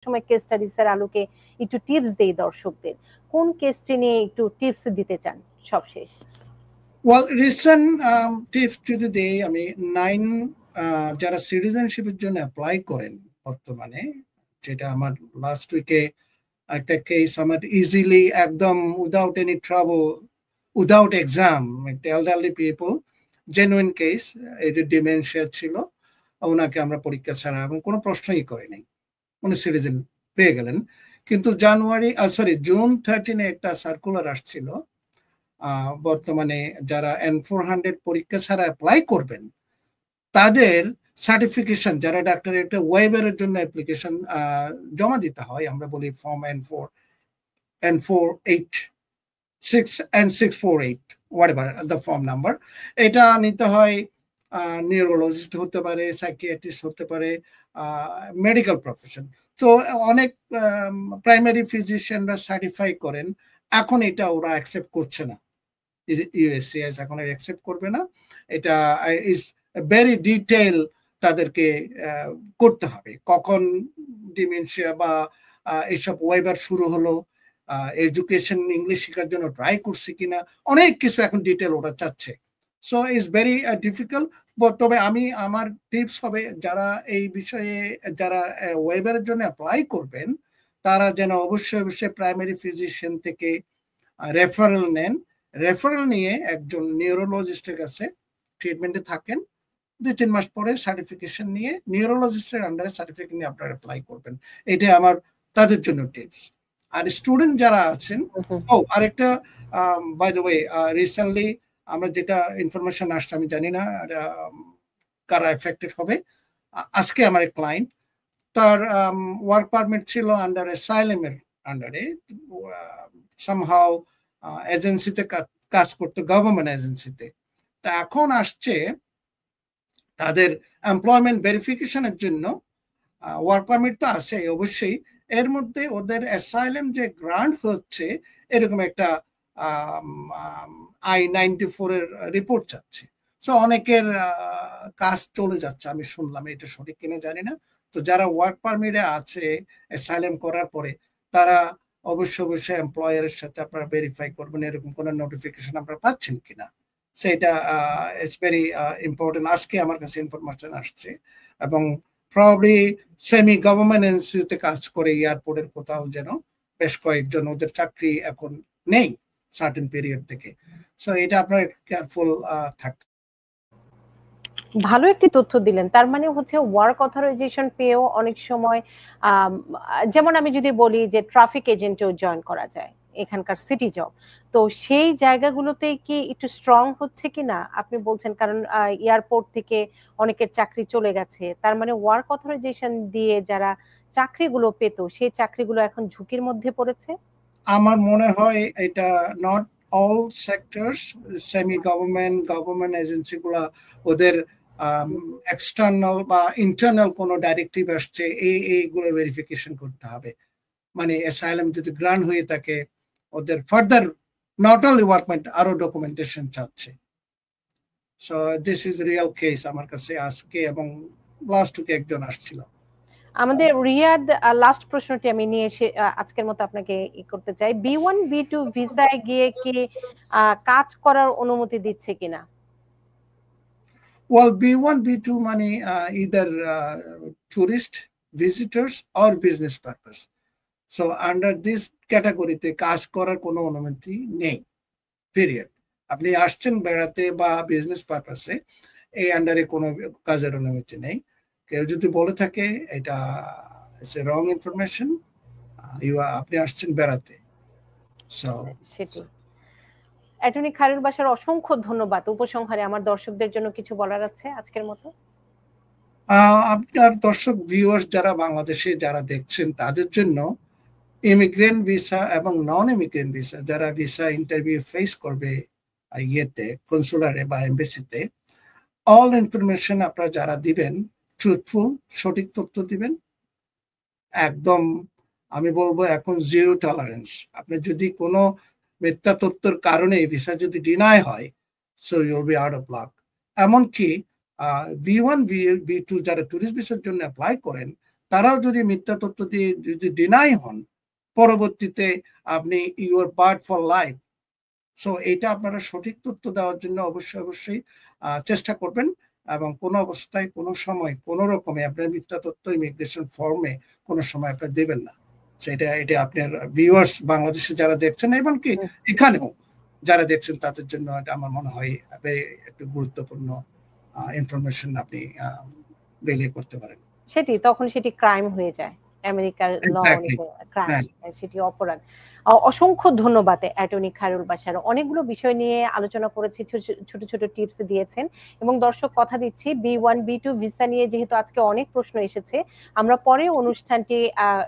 সময় কেস স্টাডিজের আলোকে একটু টিপস দেই দর্শকদের, কোন কেসটি নিয়ে একটু টিপস দিতে চান সবশেষ? ওয়েল, রিসেন্ট টিপস যদি দেই আমি, 9 যারা সিটিজেনশিপের জন্য অ্যাপ্লাই করেন বর্তমানে, যেটা আমার লাস্ট উইকে একটা কেস আমার ইজিলি একদম without any trouble, without exam, একটা এলডারলি পিপল, জেনুইন কেস, এটা ডিমেনশিয়া ছিল, ওনাকে আমরা পরীক্ষা ছাড়া এবং কোনো প্রশ্নই করিনি, উনি সিটিজেন পেয়ে গেলেন। কিন্তু জুন 13 একটা সার্কুলার আসছিল, বর্তমানে যারা N400 পরীক্ষা ছাড়া অ্যাপ্লাই করবেন তাদের সার্টিফিকেশন, যারা ডাক্তারের একটা ওয়েবারের জন্য অ্যাপ্লিকেশন জমা দিতে হয়, আমরা বলি form N486 N648 whatever the form number, এটা নিতে হয় নিউরোলজিস্ট হতে পারে, সাইকিয়াট্রিস্ট হতে পারে, মেডিকেল প্রফেশন। তো অনেক প্রাইমারি ফিজিশিয়ানরা সার্টিফাই করেন, এখন এটা ওরা অ্যাকসেপ্ট করছে না, ইউএসসিএস এখন অ্যাকসেপ্ট করবে না, এটা ইজ ভেরি ডিটেইল তাদেরকে করতে হবে, কখন ডিমেনশিয়া বা এইসব ওয়েবার শুরু হলো, এডুকেশন ইংলিশ শেখার জন্য ট্রাই করছে কিনা, অনেক কিছু এখন ডিটেল ওরা চাচ্ছে। So it's very difficult. তবে আমার টিপস হবে, যারা এই বিষয়ে যারা ওয়েবারের জন্য অ্যাপ্লাই করবেন তারা যেন অবশ্যই প্রাইমারি ফিজিশিয়ান থেকে রেফারেল নেন, রেফারেল নিয়ে একজন নিউরোলজিস্টের কাছে ট্রিটমেন্টে থাকেন, 2-3 মাস পরে সার্টিফিকেশন নিয়ে নিউরোলজিস্টের আন্ডারে সার্টিফিকেট নিয়ে আপনারা অ্যাপ্লাই করবেন। এটা আমার তাদের জন্য টিপস। আর স্টুডেন্ট যারা আছেন, আরেকটা বাই দ্য ওয়ে, রিসেন্টলি আমরা যেটা ইনফরমেশন আসছে, আমি জানি না কারা এফেক্টেড হবে, আজকে আমার এক ক্লায়েন্ট, তার ওয়ার্ক পারমিট ছিল আন্ডার অ্যাসাইলামের আন্ডারে, সামহাউ এজেন্সিতে কাজ করতো, গভর্নমেন্ট এজেন্সিতে। তা এখন আসছে তাদের এমপ্লয়মেন্ট ভেরিফিকেশনের জন্য, ওয়ার্ক পারমিট তো আছে অবশ্যই, এর মধ্যে ওদের অ্যাসাইলাম যে গ্রান্ট হচ্ছে এরকম একটা I-94 এর রিপোর্ট চাচ্ছে। সো অনেকের কাজ চলে যাচ্ছে, আমি শুনলাম, এটা সঠিক কিনা জানি না। তো যারা ওয়ার্ক পারমিটে আছে অ্যাসাইলাম করার পরে, তারা অবশ্যই এমপ্লয়ারের সাথে আপনারা ভেরিফাই করবেন এরকম কোনো নোটিফিকেশন আপনারা পাচ্ছেন কিনা, সেটা ইটস ভেরি ইম্পর্টেন্ট। আজকে আমার কাছে ইনফরমেশন আসছে, এবং প্রবাবলি সেমি গভর্নমেন্ট এজেন্সিতে কাজ করে এয়ারপোর্টের কোথাও যেন বেশ কয়েকজন, ওদের চাকরি এখন নেই সার্টেন পিরিয়ড থেকে। সো এটা আপনার কেয়ারফুল থাকতে। ভালো একটি তথ্য দিলেন। তার মানে হচ্ছে ওয়ার্ক অথরাইজেশন পেয়েও অনেক সময়, যেমন আমি যদি বলি যে ট্রাফিক এজেন্টেও জয়েন করা যায় এখানকার সিটি জব, তো সেই জায়গাগুলোতে কি একটু স্ট্রং হচ্ছে কিনা আপনি বলছেন? কারণ এয়ারপোর্ট থেকে অনেকের চাকরি চলে গেছে, তার মানে ওয়ার্ক অথরাইজেশন দিয়ে যারা চাকরিগুলো পেত সেই চাকরিগুলো এখন ঝুঁকির মধ্যে পড়েছে। আমার মনে হয় এটা not all sectors, semi government এজেন্সিগুলো, ওদের এক্সটার্নাল বা ইন্টারনাল কোনো ডাইরেক্টিভ আসছে, এইগুলো ভেরিফিকেশন করতে হবে। মানে অ্যাসাইলাম যদি গ্রান্ট হয়ে থাকে, ওদের ফার্দার নট অনলি ওয়ার্কমেন্ট, আরো ডকুমেন্টেশন চাচ্ছে। So this is real case আমার কাছে আজকে, এবং লাস্ট উইকে একজন আসছিল। আমাদের রিয়াদ, লাস্ট প্রশ্নটি আমি নিয়ে এসে আজকের মতো আপনাকে করতে চাই, B1 B2 ভিসায় গিয়ে কি কাজ করার অনুমতি দিচ্ছে কিনা? Well, B1 B2 মানে either tourist visitors or business purpose. So under this ক্যাটাগরিতে কাজ করার কোনো অনুমতি নেই, পিরিয়ড। আপনি আসছেন বেড়াতে বা বিজনেস পারপাসে, এই আন্ডারে কোনো কাজের অনুমতি নেই। কেউ যদি বলে থাকে এটা রং ইনফরমেশন, আপনি আসছেন বেড়াতে। সেটি। অ্যাটর্নি খায়রুল বাশার, অসংখ্য ধন্যবাদ। উপসংহারে আমার দর্শকদের জন্য কিছু বলার আছে আজকের মতো? আপনার দর্শক ভিউয়ার্স যারা বাংলাদেশে যারা দেখছেন, তাদের জন্য ইমিগ্রেন্ট ভিসা এবং নন ইমিগ্রেন্ট ভিসা, যারা ভিসা ইন্টারভিউ ফেস করবে ইয়েতে, কনসুলারে বা এমবেসিতে, অল ইনফরমেশন আপনারা যারা দিবেন ট্রুথফুল, সঠিক তথ্য দিবেন একদম। আমি বলবো এখন জিরো টলারেন্স। আপনি যদি কোনো মিথ্যা তথ্যের কারণে ভিসা যদি ডিনাই হয়, so you'll be out of luck. এমনকি B1 B2 যারা ট্যুরিস্ট ভিসার জন্য অ্যাপ্লাই করেন, তারাও যদি মিথ্যা তথ্য দিয়ে যদি ডিনাই হন, পরবর্তীতে আপনি your bird for life. So এটা আপনারা সঠিক তথ্য দেওয়ার জন্য অবশ্যই চেষ্টা করবেন, এবং কোনো অবস্থায় কোনো সময় কোনো রকমে আপনার মিথ্যা তথ্য ইমিগ্রেশন ফর্মে কোনো সময় আপনার দেবেন না। সেটা এটা আপনার ভিউয়ার্স বাংলাদেশে যারা দেখছেন এমনকি এখানেও যারা দেখছেন তাদের জন্য এটা আমার মনে হয় একটু গুরুত্বপূর্ণ ইনফরমেশন আপনি রিলে করতে পারেন। তখন সেটি ক্রাইম হয়ে যায় আমেরিকার ল অনুযায়ী, ক্রাইম, সেটি অপরাধ। অসংখ্য ধন্যবাদ অ্যাটর্নি খায়রুল বাশার, অনেকগুলো বিষয় নিয়ে আলোচনা করেছি, ছোট ছোট টিপস দিয়েছেন। এবং দর্শক কথা দিচ্ছি, B1 B2 ভিসা নিয়ে যেহেতু আজকে অনেক প্রশ্ন এসেছে, আমরা পরে অনুষ্ঠানটি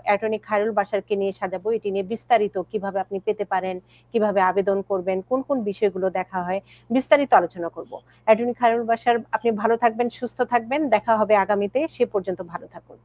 অ্যাটর্নি খায়রুল বাশারকে নিয়ে সাজাবো, এটি নিয়ে বিস্তারিত কিভাবে আপনি পেতে পারেন, কিভাবে আবেদন করবেন, কোন কোন বিষয়গুলো দেখা হয়, বিস্তারিত আলোচনা করব। অ্যাটর্নি খায়রুল বাশার, আপনি ভালো থাকবেন, সুস্থ থাকবেন, দেখা হবে আগামীতে। সে পর্যন্ত ভালো থাকুন।